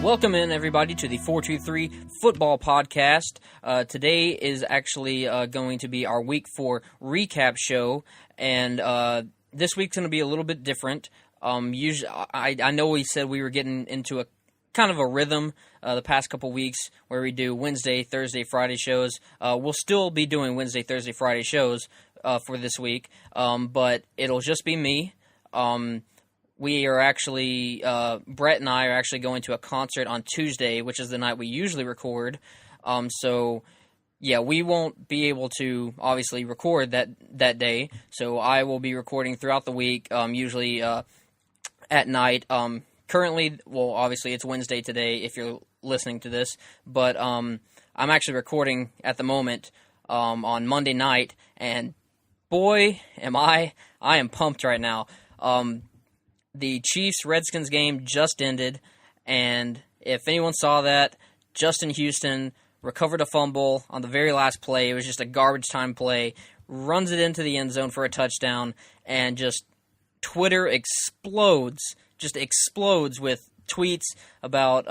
Welcome in, everybody, to the 423 Football Podcast. Today is actually going to be our Week 4 recap show, and this week's going to be a little bit different. Usually, I know we said we were getting into a kind of a rhythm the past couple weeks where we do Wednesday, Thursday, Friday shows. We'll still be doing Wednesday, Thursday, Friday shows for this week, but it'll just be me. We are actually, Brett and I are actually going to a concert on Tuesday, which is the night we usually record. So, yeah, we won't be able to, obviously, record that day. So I will be recording throughout the week, usually at night. Currently, well, obviously, it's Wednesday today if you're listening to this. But I'm actually recording at the moment on Monday night. And, boy, I am pumped right now. The Chiefs-Redskins game just ended, and if anyone saw that, Justin Houston recovered a fumble on the very last play. It was just a garbage time play, runs it into the end zone for a touchdown, and just Twitter explodes with tweets about,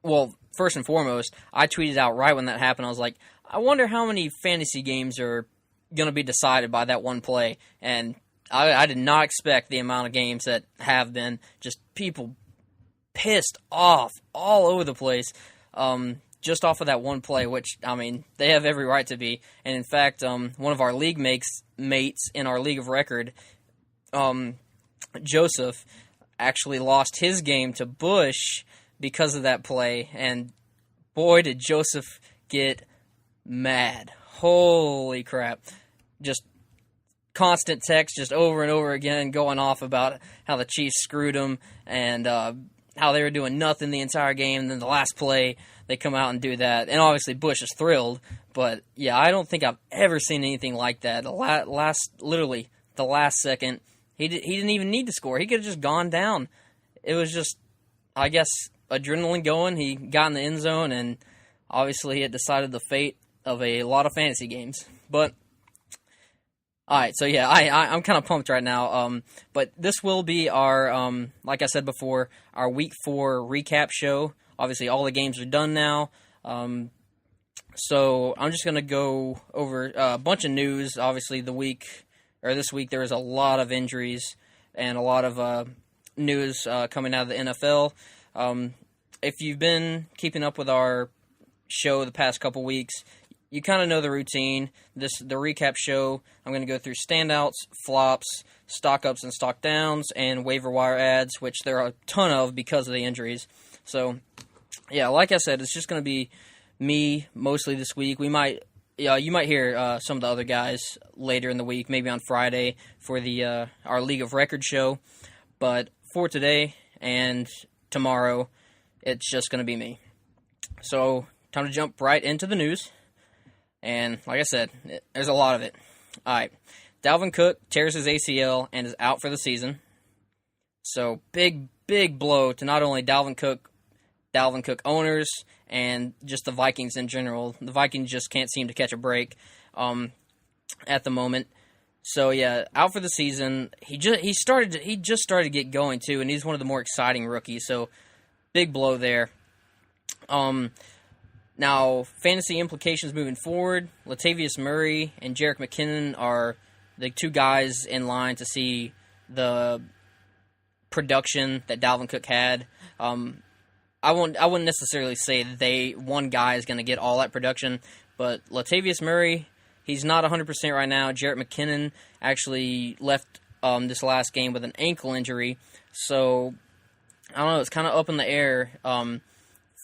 well, first and foremost, I tweeted out right when that happened. I was like, I wonder how many fantasy games are going to be decided by that one play, and I did not expect the amount of games that have been. Just people pissed off all over the place just off of that one play, which, I mean, they have every right to be. And, in fact, one of our league mates in our league of record, Joseph, actually lost his game to Bush because of that play. And, boy, did Joseph get mad. Holy crap. Just constant text just over and over again going off about how the Chiefs screwed them and how they were doing nothing the entire game. And then the last play, they come out and do that. And obviously Bush is thrilled. But, yeah, I don't think I've ever seen anything like that. Literally, the last second, he didn't even need to score. He could have just gone down. It was just, I guess, adrenaline going. He got in the end zone, and obviously it decided the fate of a lot of fantasy games. But all right, so yeah, I'm kind of pumped right now, but this will be our, like I said before, our Week 4 recap show. Obviously, all the games are done now, so I'm just going to go over a bunch of news. Obviously, this week, there was a lot of injuries and a lot of news coming out of the NFL. If you've been keeping up with our show the past couple weeks, you kind of know the routine. The recap show, I'm going to go through standouts, flops, stock ups and stock downs, and waiver wire adds, which there are a ton of because of the injuries. So, yeah, like I said, it's just going to be me mostly this week. You might hear some of the other guys later in the week, maybe on Friday for the our League of Record show. But for today and tomorrow, it's just going to be me. So, time to jump right into the news. And like I said, there's a lot of it. All right, Dalvin Cook tears his ACL and is out for the season. So big blow to not only Dalvin Cook owners, and just the Vikings in general. The Vikings just can't seem to catch a break at the moment. So yeah, out for the season. He just started to get going too, and he's one of the more exciting rookies. So big blow there. Now, fantasy implications moving forward, Latavius Murray and Jerick McKinnon are the two guys in line to see the production that Dalvin Cook had. I wouldn't necessarily say that one guy is going to get all that production, but Latavius Murray, he's not 100% right now. Jerick McKinnon actually left this last game with an ankle injury, so I don't know, it's kind of up in the air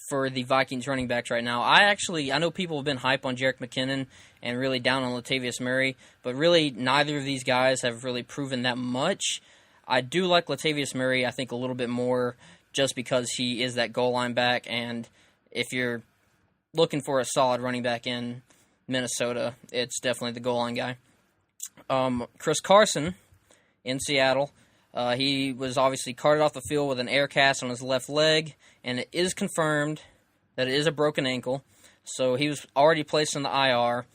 for the Vikings running backs right now. I know people have been hype on Jerick McKinnon and really down on Latavius Murray, but really neither of these guys have really proven that much. I do like Latavius Murray, I think, a little bit more just because he is that goal line back, and if you're looking for a solid running back in Minnesota, it's definitely the goal line guy. Chris Carson in Seattle, he was obviously carted off the field with an air cast on his left leg, and it is confirmed that it is a broken ankle. So he was already placed on the IR.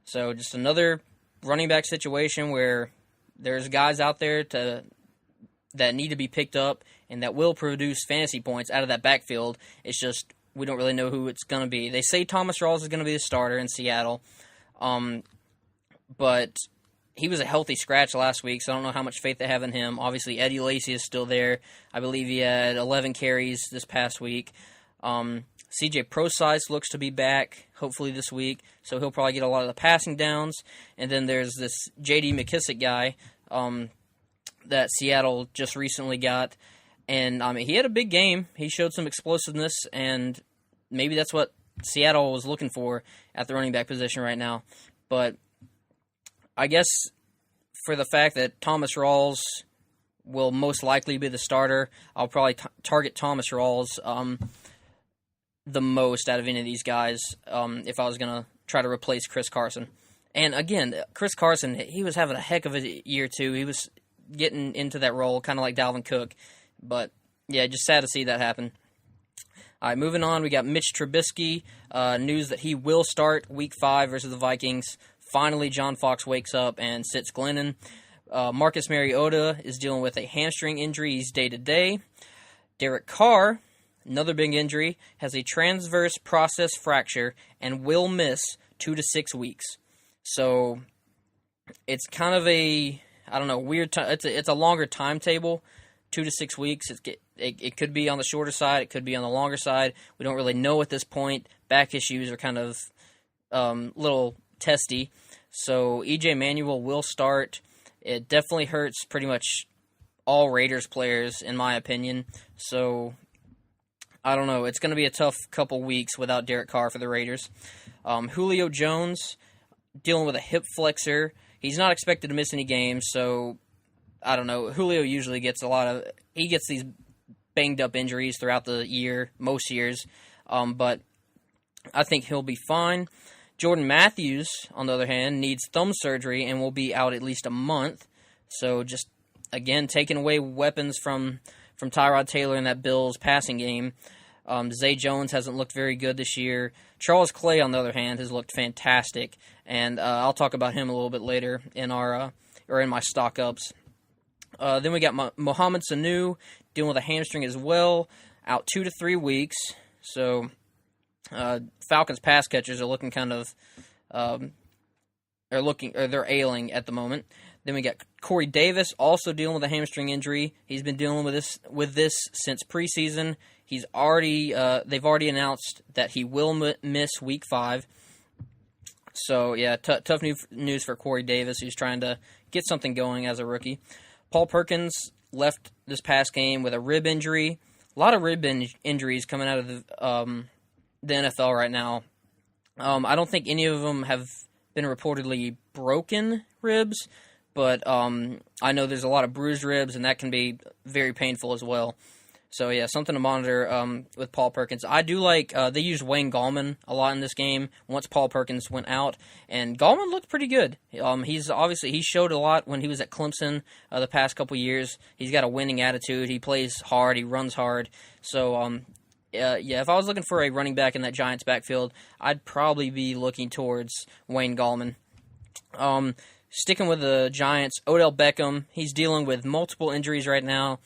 So just another running back situation where there's guys out there that need to be picked up and that will produce fantasy points out of that backfield. It's just we don't really know who it's going to be. They say Thomas Rawls is going to be the starter in Seattle, but he was a healthy scratch last week, so I don't know how much faith they have in him. Obviously, Eddie Lacy is still there. I believe he had 11 carries this past week. CJ Prosise looks to be back, hopefully this week, so he'll probably get a lot of the passing downs. And then there's this J.D. McKissick guy that Seattle just recently got. And he had a big game. He showed some explosiveness, and maybe that's what Seattle was looking for at the running back position right now. But I guess for the fact that Thomas Rawls will most likely be the starter, I'll probably target Thomas Rawls the most out of any of these guys if I was going to try to replace Chris Carson. And again, Chris Carson, he was having a heck of a year too. He was getting into that role, kind of like Dalvin Cook. But, yeah, just sad to see that happen. All right, moving on, we got Mitch Trubisky. News that he will start Week 5 versus the Vikings. Finally, John Fox wakes up and sits Glennon. Marcus Mariota is dealing with a hamstring injury. He's day-to-day. Derek Carr, another big injury, has a transverse process fracture and will miss 2 to 6 weeks. So it's kind of a, weird time. It's a longer timetable, 2 to 6 weeks. It could be on the shorter side. It could be on the longer side. We don't really know at this point. Back issues are kind of little testy. So E.J. Manuel will start. It definitely hurts pretty much all Raiders players, in my opinion. So I don't know. It's going to be a tough couple weeks without Derek Carr for the Raiders. Julio Jones, dealing with a hip flexor. He's not expected to miss any games, so I don't know. Julio usually gets he gets these banged-up injuries throughout the year, most years, but I think he'll be fine. Jordan Matthews, on the other hand, needs thumb surgery and will be out at least a month. So just, again, taking away weapons from Tyrod Taylor in that Bills passing game. Zay Jones hasn't looked very good this year. Charles Clay, on the other hand, has looked fantastic, and I'll talk about him a little bit later in in my stock ups. Then we got Mohamed Sanu dealing with a hamstring as well, out 2 to 3 weeks. So Falcons pass catchers are looking kind of they're ailing at the moment. Then we got Corey Davis also dealing with a hamstring injury. He's been dealing with this since preseason. They've already announced that he will miss Week 5. So yeah, tough news for Corey Davis, who's trying to get something going as a rookie. Paul Perkins left this past game with a rib injury. A lot of rib injuries coming out of the NFL right now. I don't think any of them have been reportedly broken ribs, but I know there's a lot of bruised ribs, and that can be very painful as well. So, yeah, something to monitor with Paul Perkins. I do like they used Wayne Gallman a lot in this game once Paul Perkins went out, and Gallman looked pretty good. He showed a lot when he was at Clemson the past couple years. He's got a winning attitude. He plays hard. He runs hard. So, if I was looking for a running back in that Giants backfield, I'd probably be looking towards Wayne Gallman. Sticking with the Giants, Odell Beckham, he's dealing with multiple injuries right now.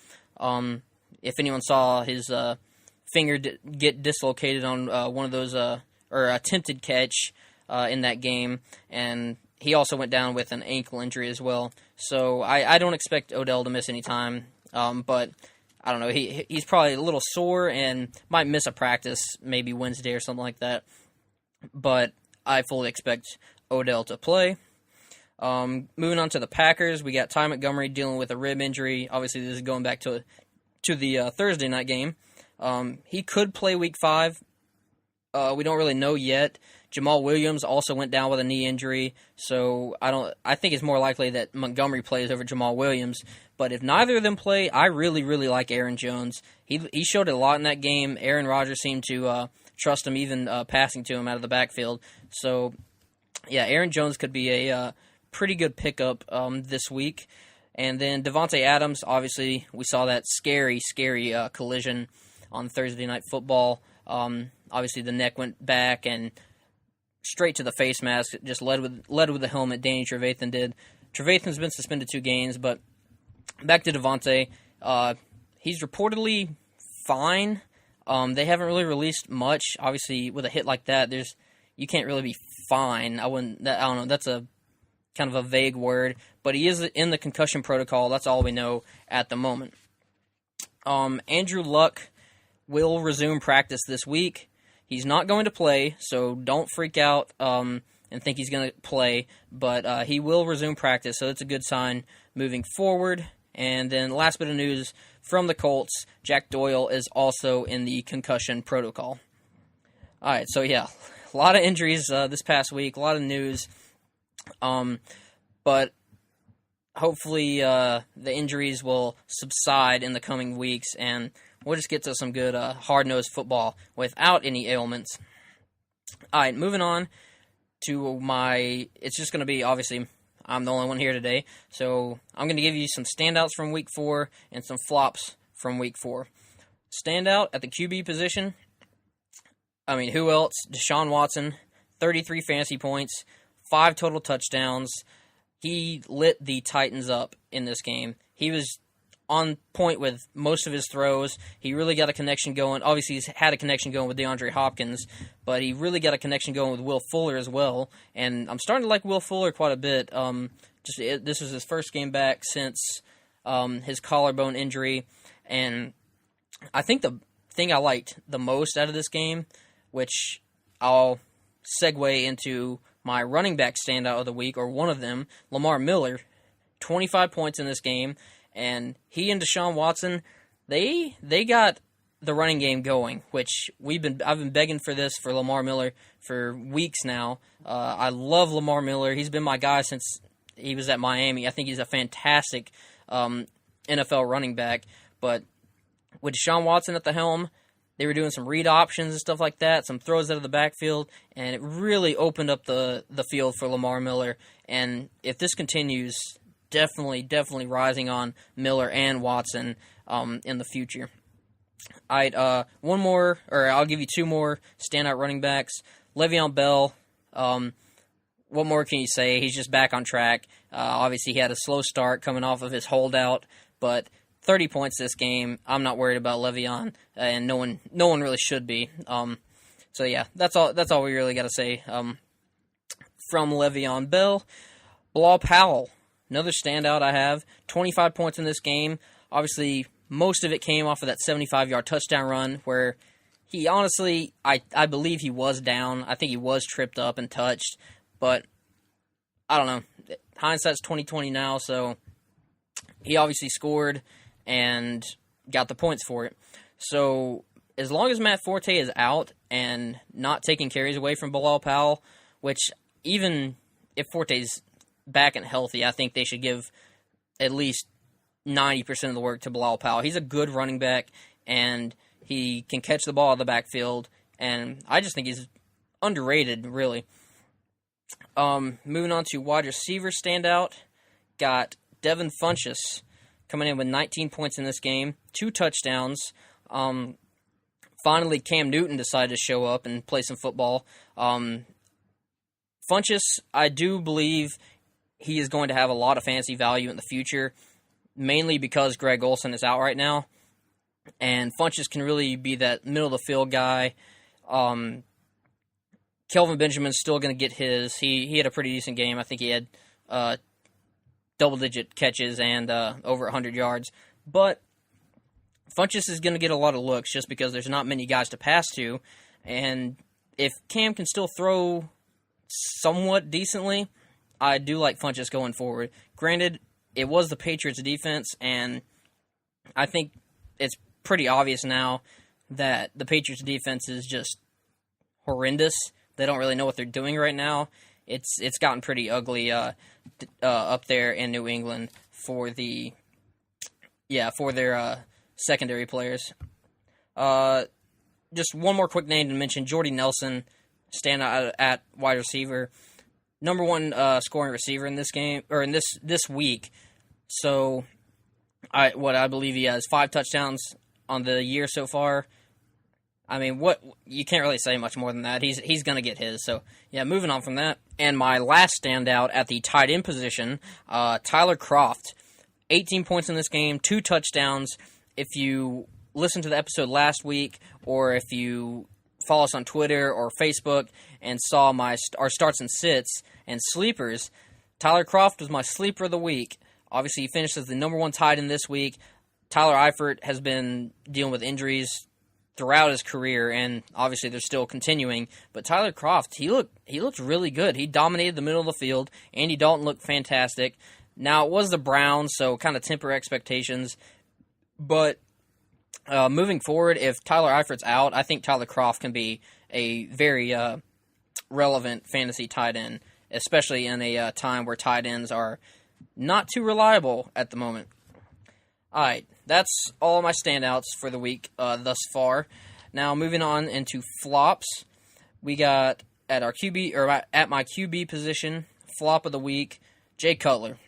If anyone saw his finger get dislocated on one of those, or attempted catch in that game, and he also went down with an ankle injury as well. So I don't expect Odell to miss any time, but I don't know. He's probably a little sore and might miss a practice, maybe Wednesday or something like that. But I fully expect Odell to play. Moving on to the Packers, we got Ty Montgomery dealing with a rib injury. Obviously, this is going back to the Thursday night game. He could play Week 5. We don't really know yet. Jamal Williams also went down with a knee injury, so I think it's more likely that Montgomery plays over Jamal Williams. But if neither of them play, I really, really like Aaron Jones. He showed a lot in that game. Aaron Rodgers seemed to trust him, even passing to him out of the backfield. So, yeah, Aaron Jones could be a pretty good pickup this week. And then Devontae Adams, obviously, we saw that scary collision on Thursday Night Football. Obviously, the neck went back and straight to the face mask. Just led with the helmet. Danny Trevathan did. Trevathan's been suspended 2 games, but back to Devontae. He's reportedly fine. They haven't really released much. Obviously, with a hit like that, you can't really be fine. I don't know. That's a kind of a vague word, but he is in the concussion protocol. That's all we know at the moment. Andrew Luck will resume practice this week. He's not going to play, so don't freak out and think he's going to play, but he will resume practice, so that's a good sign moving forward. And then last bit of news from the Colts, Jack Doyle is also in the concussion protocol. All right, so yeah, a lot of injuries this past week, a lot of news, but hopefully the injuries will subside in the coming weeks, and we'll just get to some good hard-nosed football without any ailments. All right, moving on to it's just going to be, obviously, I'm the only one here today, so I'm going to give you some standouts from Week 4 and some flops from Week 4. Standout at the QB position, I mean, who else? Deshaun Watson, 33 fantasy points, 5 total touchdowns. He lit the Titans up in this game. He was on point with most of his throws. He really got a connection going. Obviously, he's had a connection going with DeAndre Hopkins, but he really got a connection going with Will Fuller as well. And I'm starting to like Will Fuller quite a bit. This was his first game back since his collarbone injury. And I think the thing I liked the most out of this game, which I'll segue into my running back standout of the week, or one of them, Lamar Miller, 25 points in this game. And he and Deshaun Watson, they got the running game going, which I've been begging for this for Lamar Miller for weeks now. I love Lamar Miller. He's been my guy since he was at Miami. I think he's a fantastic NFL running back. But with Deshaun Watson at the helm, they were doing some read options and stuff like that, some throws out of the backfield, and it really opened up the field for Lamar Miller. And if this continues, definitely rising on Miller and Watson in the future. All right, one more, or I'll give you two more standout running backs. Le'Veon Bell, what more can you say? He's just back on track. Obviously, he had a slow start coming off of his holdout, but 30 points this game. I'm not worried about Le'Veon, and no one really should be. So yeah, that's all we really got to say from Le'Veon Bell. Bilal Powell, another standout I have. 25 points in this game. Obviously, most of it came off of that 75-yard touchdown run where he honestly, I believe he was down. I think he was tripped up and touched, but I don't know. Hindsight's 20/20 now, so he obviously scored and got the points for it. So as long as Matt Forte is out and not taking carries away from Bilal Powell, which even if Forte's back and healthy, I think they should give at least 90% of the work to Bilal Powell. He's a good running back, and he can catch the ball out of the backfield, and I just think he's underrated, really. Moving on to wide receiver standout, got Devin Funchess coming in with 19 points in this game, 2 touchdowns. Finally, Cam Newton decided to show up and play some football. Funchess, I do believe he is going to have a lot of fantasy value in the future, mainly because Greg Olsen is out right now. And Funchess can really be that middle-of-the-field guy. Kelvin Benjamin's still going to get his. He had a pretty decent game. I think he had double-digit catches and over 100 yards. But Funchess is going to get a lot of looks just because there's not many guys to pass to. And if Cam can still throw somewhat decently, I do like Funchess going forward. Granted, it was the Patriots' defense, and I think it's pretty obvious now that the Patriots' defense is just horrendous. They don't really know what they're doing right now. It's gotten pretty ugly up there in New England for their secondary players. Just one more quick name to mention: Jordy Nelson, standout at wide receiver, number one scoring receiver in this game or in this week. So, I believe he has 5 touchdowns on the year so far. I mean, you can't really say much more than that. He's going to get his. So, yeah, moving on from that. And my last standout at the tight end position, Tyler Kroft. 18 points in this game, 2 touchdowns, if you listened to the episode last week, or if you follow us on Twitter or Facebook and saw our starts and sits and sleepers, Tyler Kroft was my sleeper of the week. Obviously, he finished as the number 1 tight end this week. Tyler Eifert has been dealing with injuries throughout his career, and obviously they're still continuing. But Tyler Kroft, he looked really good. He dominated the middle of the field. Andy Dalton looked fantastic. Now, it was the Browns, so kind of temper expectations. But moving forward, if Tyler Eifert's out, I think Tyler Kroft can be a very relevant fantasy tight end, especially in a time where tight ends are not too reliable at the moment. All right, that's all my standouts for the week thus far. Now, moving on into flops, we got at my QB position, flop of the week, Jay Cutler.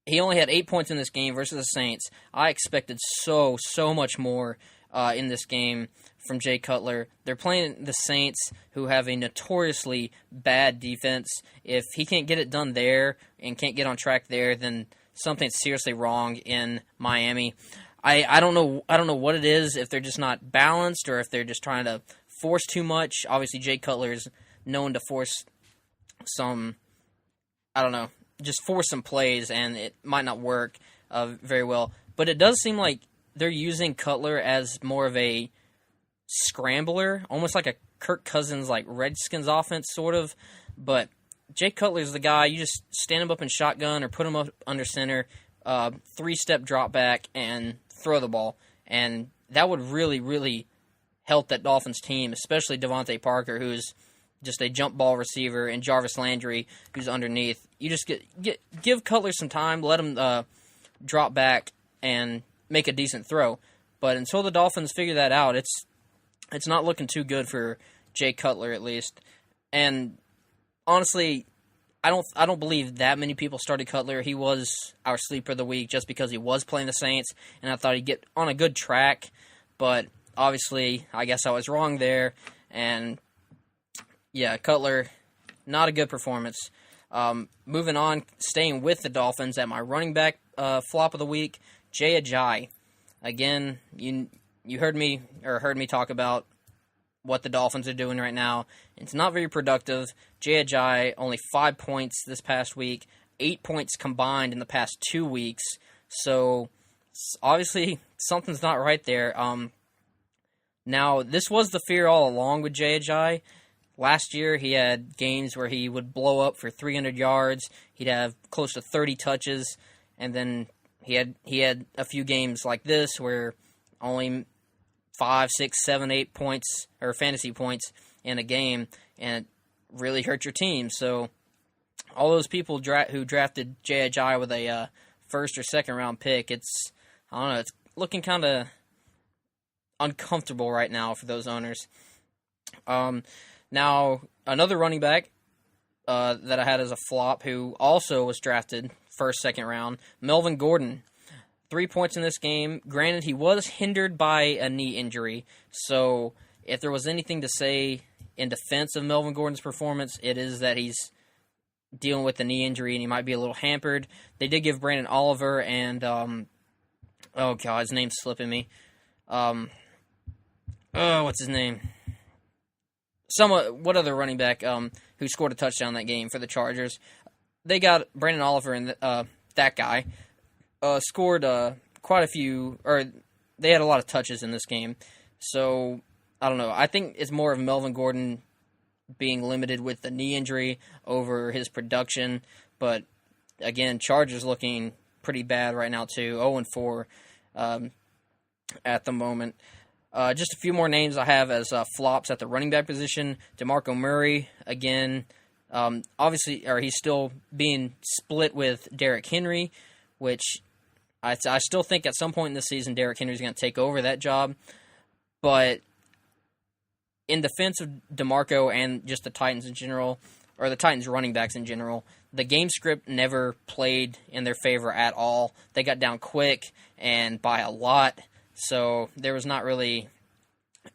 He only had 8 points in this game versus the Saints. I expected so much more in this game from Jay Cutler. They're playing the Saints, who have a notoriously bad defense. If he can't get it done there and can't get on track there, then something's seriously wrong in Miami. I don't know what it is, if they're just not balanced or if they're just trying to force too much. Obviously, Jay Cutler is known to force some, just force some plays, and it might not work very well. But it does seem like they're using Cutler as more of a scrambler, almost like a Kirk Cousins, like Redskins offense, sort of. But Jay Cutler is the guy, you just stand him up in shotgun or put him up under center, 3-step drop back, and throw the ball. And that would really, really help that Dolphins team, especially Devontae Parker, who's just a jump ball receiver, and Jarvis Landry, who's underneath. You just give Cutler some time, let him drop back and make a decent throw. But until the Dolphins figure that out, it's not looking too good for Jay Cutler, at least. And honestly, I don't believe that many people started Cutler. He was our sleeper of the week just because he was playing the Saints, and I thought he'd get on a good track. But obviously, I guess I was wrong there. And yeah, Cutler, not a good performance. Moving on, staying with the Dolphins at my running back flop of the week, Jay Ajayi. Again, you heard me talk about what the Dolphins are doing right now. It's not very productive. Jay Ajayi, only 5 points this past week, 8 points combined in the past 2 weeks. So obviously something's not right there. Now, this was the fear all along with Jay Ajayi. Last year, he had games where he would blow up for 300 yards. He'd have close to 30 touches, and then he had a few games like this where only 5, 6, 7, 8 points or fantasy points in a game, and it really hurt your team. So all those people who drafted Jay Ajayi with a first or second round pick, it's looking kind of uncomfortable right now for those owners. Now, another running back that I had as a flop, who also was drafted first, second round, Melvin Gordon. 3 points in this game. Granted, he was hindered by a knee injury, so if there was anything to say in defense of Melvin Gordon's performance, it is that he's dealing with the knee injury and he might be a little hampered. They did give Brandon Oliver and, his name's slipping me. What's his name? What other running back who scored a touchdown that game for the Chargers? They got Brandon Oliver and that guy scored quite a few, or they had a lot of touches in this game. So, I don't know. I think it's more of Melvin Gordon being limited with the knee injury over his production. But, again, Chargers looking pretty bad right now, too. 0-4 at the moment. Just a few more names I have as flops at the running back position. DeMarco Murray, again, he's still being split with Derrick Henry, which I still think at some point in the season Derrick Henry's going to take over that job. But in defense of DeMarco and just the Titans in general, or the Titans running backs in general, the game script never played in their favor at all. They got down quick and by a lot. So there was not really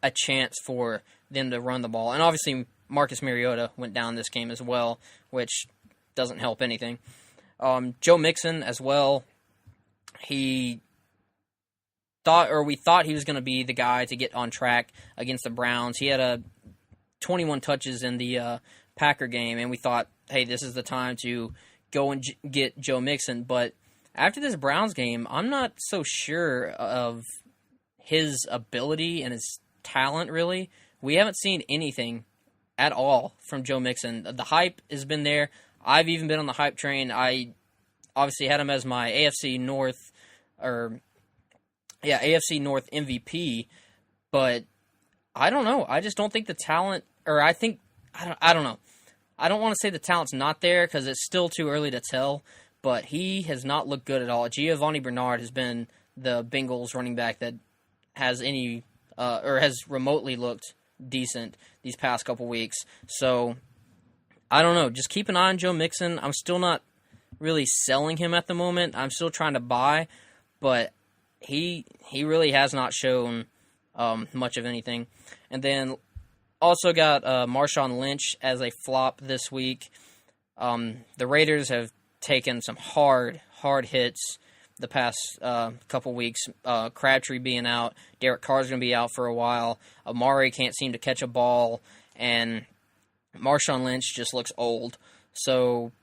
a chance for them to run the ball. And obviously Marcus Mariota went down this game as well, which doesn't help anything. Joe Mixon as well. He we thought he was going to be the guy to get on track against the Browns. He had 21 touches in the Packer game, and we thought, hey, this is the time to go and get Joe Mixon. But after this Browns game, I'm not so sure of his ability and his talent, really. We haven't seen anything at all from Joe Mixon. The hype has been there. I've even been on the hype train. I obviously had him as my AFC North MVP, but I don't know. I just don't think the talent, or I don't know. I don't want to say the talent's not there because it's still too early to tell, but he has not looked good at all. Giovanni Bernard has been the Bengals running back that has has remotely looked decent these past couple weeks. So I don't know. Just keep an eye on Joe Mixon. I'm still not really selling him at the moment. I'm still trying to buy, but he really has not shown much of anything. And then also got Marshawn Lynch as a flop this week. The Raiders have taken some hard hits the past couple weeks. Crabtree being out, Derek Carr's going to be out for a while. Amari can't seem to catch a ball, and Marshawn Lynch just looks old. So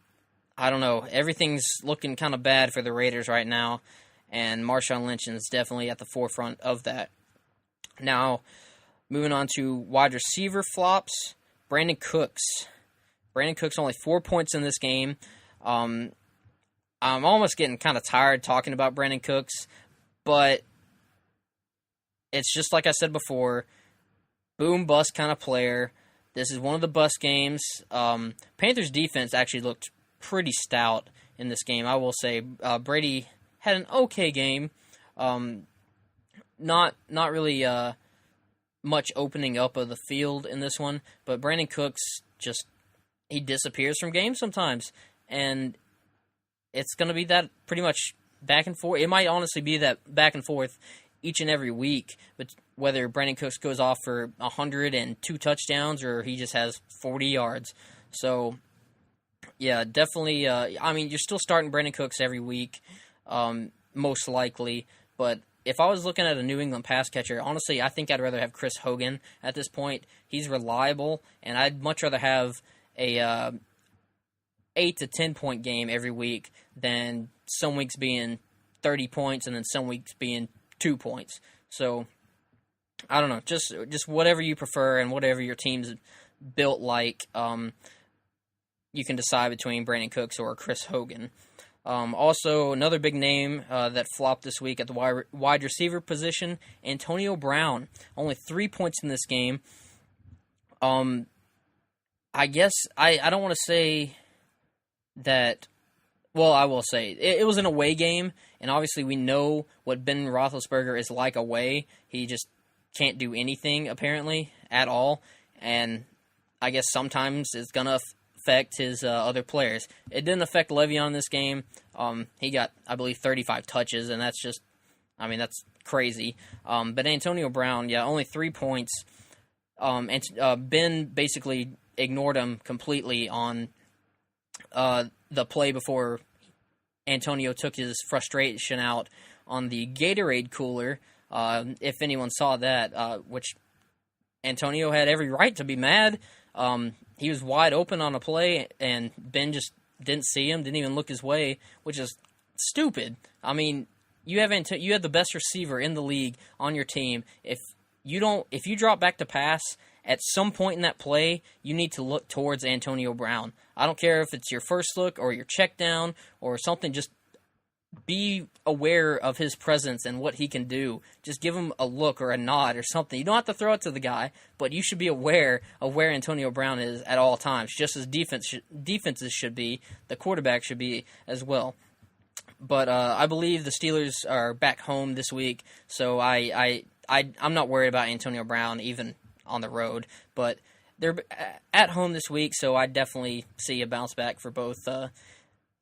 I don't know. Everything's looking kind of bad for the Raiders right now, and Marshawn Lynch is definitely at the forefront of that. Now, moving on to wide receiver flops, Brandon Cooks. Brandon Cooks only 4 points in this game. I'm almost getting kind of tired talking about Brandon Cooks, but it's just like I said before, boom-bust kind of player. This is one of the bust games. Panthers' defense actually looked pretty stout in this game, I will say. Brady had an okay game. Not really much opening up of the field in this one, but Brandon Cooks he disappears from games sometimes, and it's going to be that pretty much back and forth. It might honestly be that back and forth each and every week, but whether Brandon Cooks goes off for 102 touchdowns or he just has 40 yards. So, yeah, definitely. You're still starting Brandon Cooks every week, most likely, but if I was looking at a New England pass catcher, honestly, I think I'd rather have Chris Hogan at this point. He's reliable, and I'd much rather have a 8 to 10 point game every week than some weeks being 30 points and then some weeks being 2 points. So I don't know, just whatever you prefer and whatever your team's built like, you can decide between Brandon Cooks or Chris Hogan. Also, another big name that flopped this week at the wide receiver position, Antonio Brown. Only 3 points in this game. I guess I don't want to say that. Well, I will say it was an away game, and obviously we know what Ben Roethlisberger is like away. He just can't do anything apparently at all, and I guess sometimes it's gonna affect his other players. It didn't affect Le'Veon in this game. He got, I believe, 35 touches, and that's crazy. But Antonio Brown, only 3 points. And Ben basically ignored him completely on the play before Antonio took his frustration out on the Gatorade cooler. If anyone saw that, which Antonio had every right to be mad. He was wide open on a play, and Ben just didn't see him, didn't even look his way, which is stupid. I mean, you have the best receiver in the league on your team. If you drop back to pass at some point in that play, you need to look towards Antonio Brown. I don't care if it's your first look or your check down or something. Just be aware of his presence and what he can do. Just give him a look or a nod or something. You don't have to throw it to the guy, but you should be aware of where Antonio Brown is at all times, just as defenses should be. The quarterback should be as well. But I believe the Steelers are back home this week, so I'm not worried about Antonio Brown even on the road. But they're at home this week, so I definitely see a bounce back for both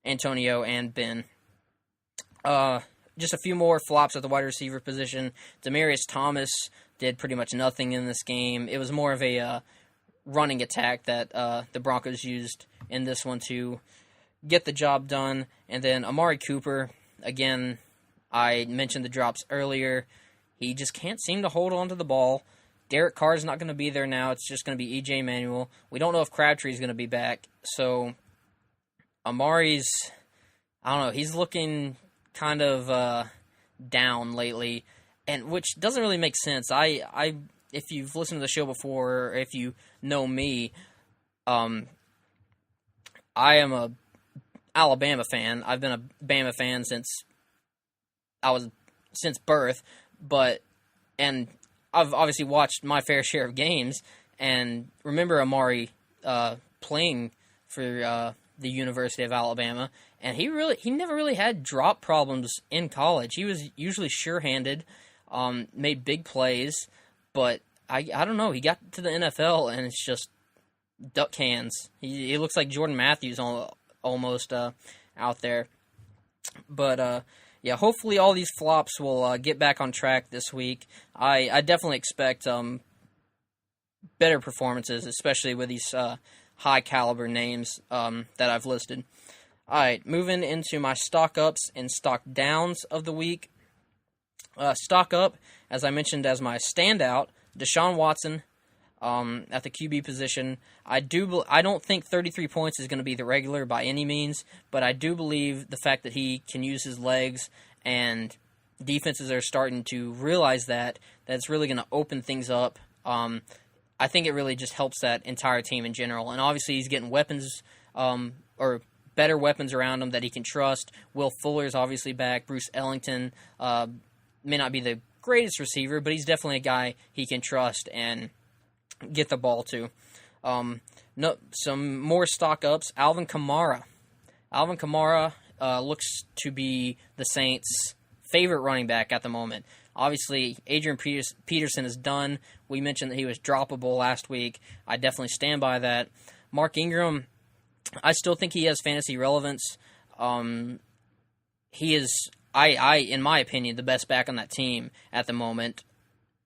Antonio and Ben. Just a few more flops at the wide receiver position. Demaryius Thomas did pretty much nothing in this game. It was more of a running attack that the Broncos used in this one to get the job done. And then Amari Cooper, again, I mentioned the drops earlier. He just can't seem to hold on to the ball. Derek Carr's not going to be there now. It's just going to be E.J. Manuel. We don't know if Crabtree's going to be back. So Amari's, I don't know, he's looking kind of down lately, and which doesn't really make sense. If you've listened to the show before, or if you know me, I am a Alabama fan. I've been a Bama fan since birth, and I've obviously watched my fair share of games and remember Amari playing for the University of Alabama, and he never really had drop problems in college. He was usually sure-handed, made big plays, but I don't know. He got to the NFL and it's just duck cans. He looks like Jordan Matthews almost out there. But yeah, hopefully all these flops will get back on track this week. I definitely expect better performances, especially with these high caliber names that I've listed. All right, moving into my stock ups and stock downs of the week. Stock up, as I mentioned, as my standout, Deshaun Watson at the QB position. I don't think 33 points is going to be the regular by any means, but I do believe the fact that he can use his legs, and defenses are starting to realize that it's really going to open things up. I think it really just helps that entire team in general. And obviously he's getting weapons, or better weapons around him that he can trust. Will Fuller's obviously back. Bruce Ellington may not be the greatest receiver, but he's definitely a guy he can trust and get the ball to. Some more stock ups. Alvin Kamara. Alvin Kamara looks to be the Saints' favorite running back at the moment. Obviously, Adrian Peterson is done. We mentioned that he was droppable last week. I definitely stand by that. Mark Ingram, I still think he has fantasy relevance. He is, in my opinion, the best back on that team at the moment.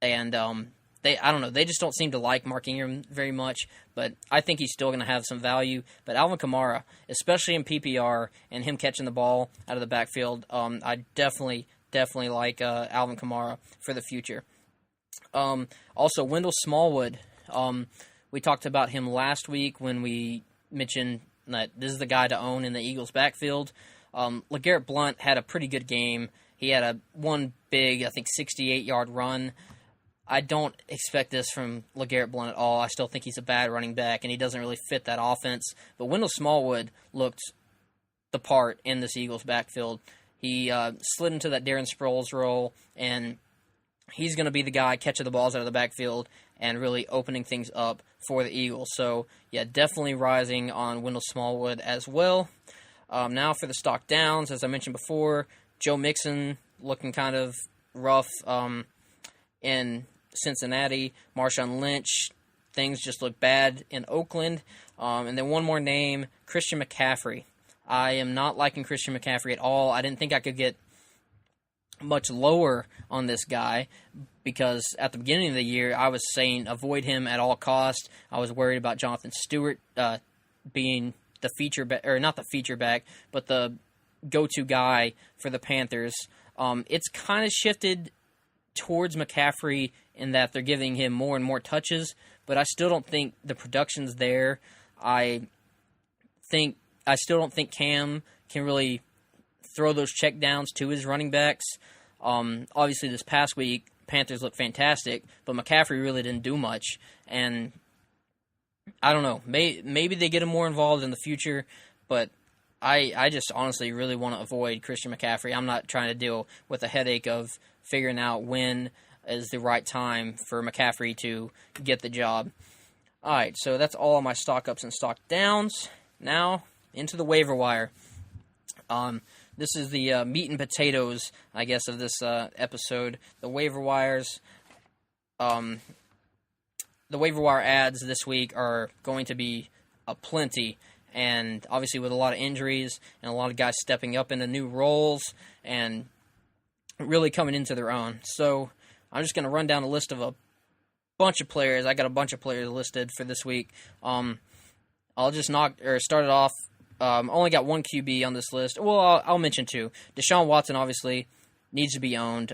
And I don't know, they just don't seem to like Mark Ingram very much, but I think he's still going to have some value. But Alvin Kamara, especially in PPR and him catching the ball out of the backfield, I definitely like Alvin Kamara for the future. Also, Wendell Smallwood. We talked about him last week when we mentioned that this is the guy to own in the Eagles' backfield. LeGarrette Blount had a pretty good game. He had one big, I think, 68-yard run. I don't expect this from LeGarrette Blount at all. I still think he's a bad running back, and he doesn't really fit that offense. But Wendell Smallwood looked the part in this Eagles' backfield. He slid into that Darren Sproles role, and he's going to be the guy catching the balls out of the backfield and really opening things up for the Eagles. So, yeah, definitely rising on Wendell Smallwood as well. Now for the stock downs, as I mentioned before, Joe Mixon looking kind of rough in Cincinnati. Marshawn Lynch, things just look bad in Oakland. And then one more name, Christian McCaffrey. I am not liking Christian McCaffrey at all. I didn't think I could get much lower on this guy because at the beginning of the year I was saying avoid him at all costs. I was worried about Jonathan Stewart being the feature back, or not the feature back, but the go-to guy for the Panthers. It's kind of shifted towards McCaffrey in that they're giving him more and more touches, but I still don't think the production's there. I still don't think Cam can really throw those checkdowns to his running backs. Obviously, this past week, Panthers looked fantastic, but McCaffrey really didn't do much. And I don't know, maybe they get him more involved in the future, but I just honestly really want to avoid Christian McCaffrey. I'm not trying to deal with the headache of figuring out when is the right time for McCaffrey to get the job. All right, so that's all of my stock ups and stock downs. Now, into the waiver wire. This is the meat and potatoes, I guess, of this episode. The waiver wires. The waiver wire ads this week are going to be aplenty, and obviously with a lot of injuries and a lot of guys stepping up into new roles and really coming into their own. So I'm just going to run down a list of a bunch of players. I got a bunch of players listed for this week. I'll just start it off. Only got one QB on this list. Well, I'll mention two. Deshaun Watson obviously needs to be owned.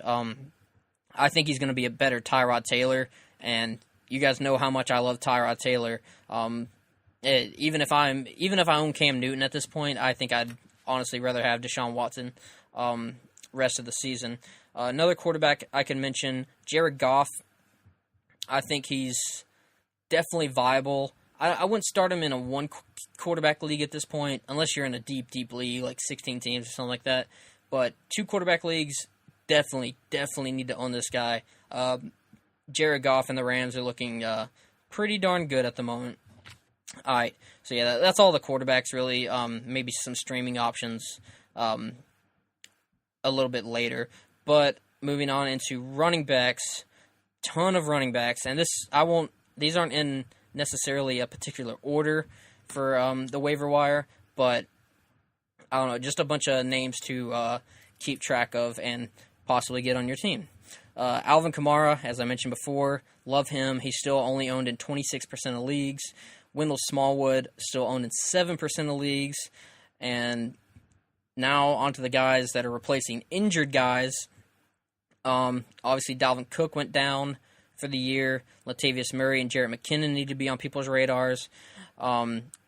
I think he's going to be a better Tyrod Taylor, and you guys know how much I love Tyrod Taylor. Even if I own Cam Newton at this point, I think I'd honestly rather have Deshaun Watson rest of the season. Another quarterback I can mention, Jared Goff. I think he's definitely viable. I wouldn't start him in a one quarterback league at this point, unless you're in a deep league, like 16 teams or something like that. But 2 quarterback leagues, definitely need to own this guy. Jared Goff and the Rams are looking pretty darn good at the moment. All right, so yeah, that's all the quarterbacks really. Maybe some streaming options a little bit later. But moving on into running backs, ton of running backs, and these aren't in necessarily a particular order for the waiver wire, but I don't know, just a bunch of names to keep track of and possibly get on your team. Alvin Kamara, as I mentioned before, love him. He's still only owned in 26% of leagues. Wendell Smallwood still owned in 7% of leagues. And now onto the guys that are replacing injured guys. Obviously, Dalvin Cook went down for the year. Latavius Murray and Jarrett McKinnon need to be on people's radars.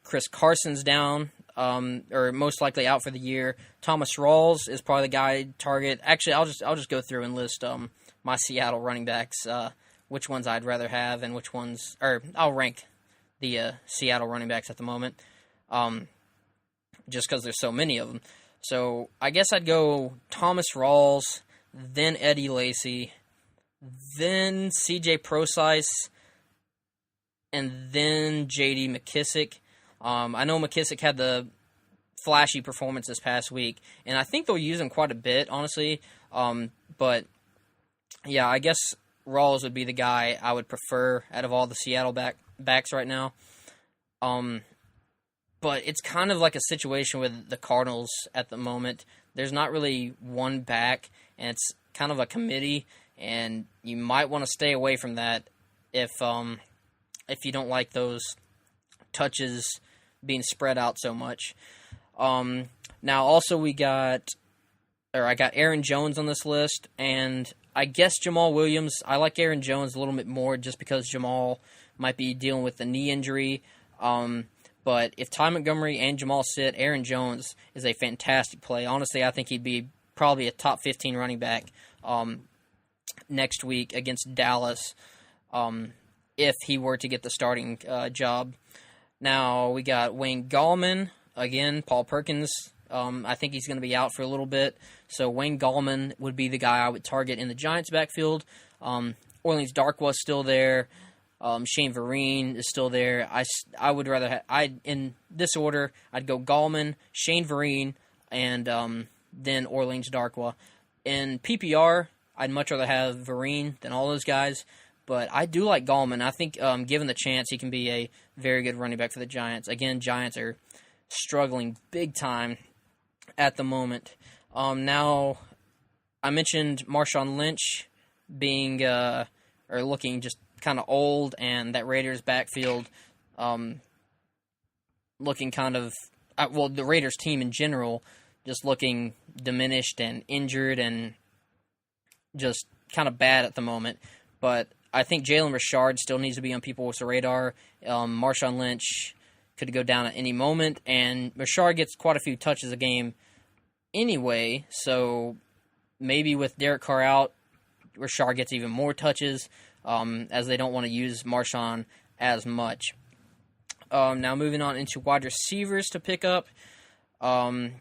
Chris Carson's down, or most likely out for the year. Thomas Rawls is probably the guy to target. Actually, I'll just go through and list my Seattle running backs, which ones I'd rather have and which ones, or I'll rank the Seattle running backs at the moment, just because there's so many of them. So I guess I'd go Thomas Rawls, then Eddie Lacy, then C.J. Prosise, and then J.D. McKissick. I know McKissick had the flashy performance this past week, and I think they'll use him quite a bit, honestly. But, yeah, I guess Rawls would be the guy I would prefer out of all the Seattle backs right now. But it's kind of like a situation with the Cardinals at the moment. There's not really one back, and it's kind of a committee, and you might want to stay away from that if you don't like those touches being spread out so much. Now, also I got Aaron Jones on this list, and I guess Jamal Williams. I like Aaron Jones a little bit more just because Jamal might be dealing with a knee injury. But if Ty Montgomery and Jamal sit, Aaron Jones is a fantastic play. Honestly, I think he'd be probably a top 15 running back next week against Dallas if he were to get the starting job. Now, we got Wayne Gallman. Again, Paul Perkins, I think he's going to be out for a little bit. So Wayne Gallman would be the guy I would target in the Giants' backfield. Orleans Darkwa's still there. Shane Vereen is still there. I would rather in this order, I'd go Gallman, Shane Vereen, and then Orleans Darkwa. In PPR, I'd much rather have Vereen than all those guys, but I do like Gallman. I think given the chance, he can be a very good running back for the Giants. Again, Giants are struggling big time at the moment. Now, I mentioned Marshawn Lynch being or looking just kind of old, and that Raiders backfield looking kind of the Raiders team in general just looking diminished and injured and just kind of bad at the moment. But I think Jalen Richard still needs to be on people's radar. Marshawn Lynch could go down at any moment, and Richard gets quite a few touches a game anyway, so maybe with Derek Carr out, Richard gets even more touches, as they don't want to use Marshawn as much. Now moving on into wide receivers to pick up. The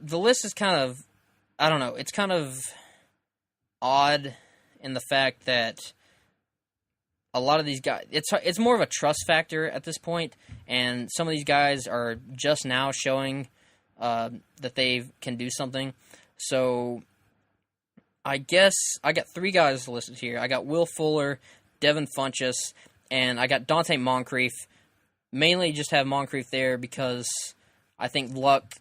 list is kind of, I don't know, it's kind of odd in the fact that a lot of these guys, it's more of a trust factor at this point, and some of these guys are just now showing that they can do something. So I guess I got 3 guys listed here. I got Will Fuller, Devin Funchess, and I got Dante Moncrief. Mainly just have Moncrief there because I think Luck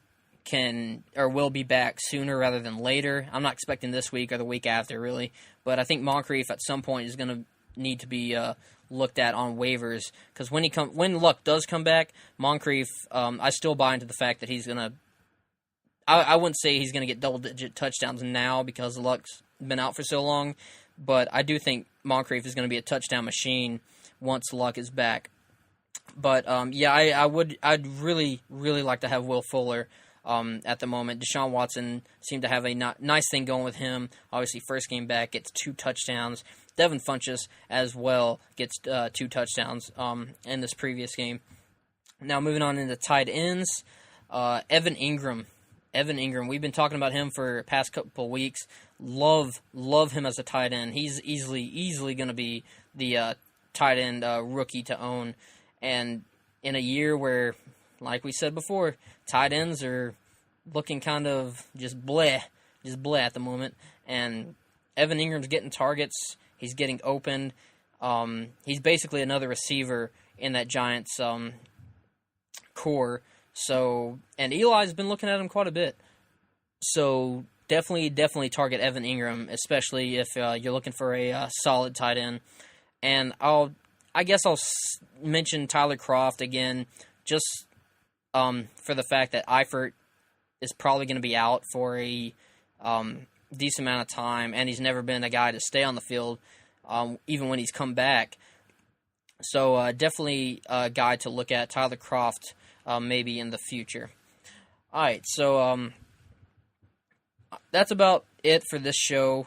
will be back sooner rather than later. I'm not expecting this week or the week after, really. But I think Moncrief at some point is going to need to be looked at on waivers. Because when Luck does come back, Moncrief, I still buy into the fact that he's going to... I wouldn't say he's going to get double-digit touchdowns now because been out for so long. But I do think Moncrief is going to be a touchdown machine once Luck is back. But I'd really like to have Will Fuller at the moment. Deshaun Watson seemed to have a nice thing going with him. Obviously, first game back, gets 2 touchdowns. Devin Funchess as well gets 2 touchdowns in this previous game. Now moving on into tight ends, Evan Ingram. We've been talking about him for the past couple weeks. Love him as a tight end. He's easily going to be the tight end rookie to own. And in a year where, like we said before, tight ends are looking kind of just bleh at the moment. And Evan Ingram's getting targets. He's getting opened. He's basically another receiver in that Giants core. So, and Eli's been looking at him quite a bit. So definitely target Evan Ingram, especially if you're looking for a solid tight end. And I guess I'll mention Tyler Kroft again, just for the fact that Eifert is probably going to be out for a decent amount of time, and he's never been a guy to stay on the field, even when he's come back. So definitely a guy to look at, Tyler Kroft, maybe in the future. All right, so that's about it for this show.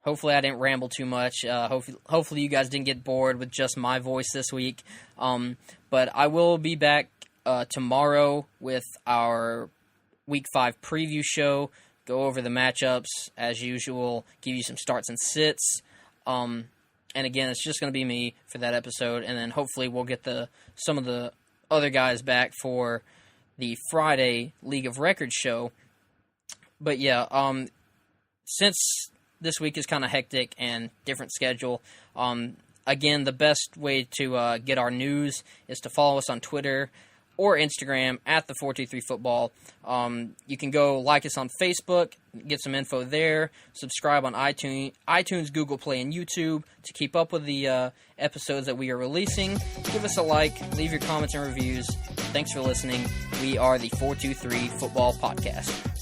Hopefully I didn't ramble too much. Hopefully you guys didn't get bored with just my voice this week. But I will be back tomorrow with our Week 5 preview show. Go over the matchups as usual. Give you some starts and sits. And again, it's just going to be me for that episode. And then hopefully we'll get some of the other guys back for the Friday League of Records show. But yeah, since this week is kind of hectic and different schedule. Again, the best way to get our news is to follow us on Twitter or Instagram at the 423football. You can go like us on Facebook, get some info there. Subscribe on iTunes, Google Play, and YouTube to keep up with the episodes that we are releasing. Give us a like, leave your comments and reviews. Thanks for listening. We are the 423 Football Podcast.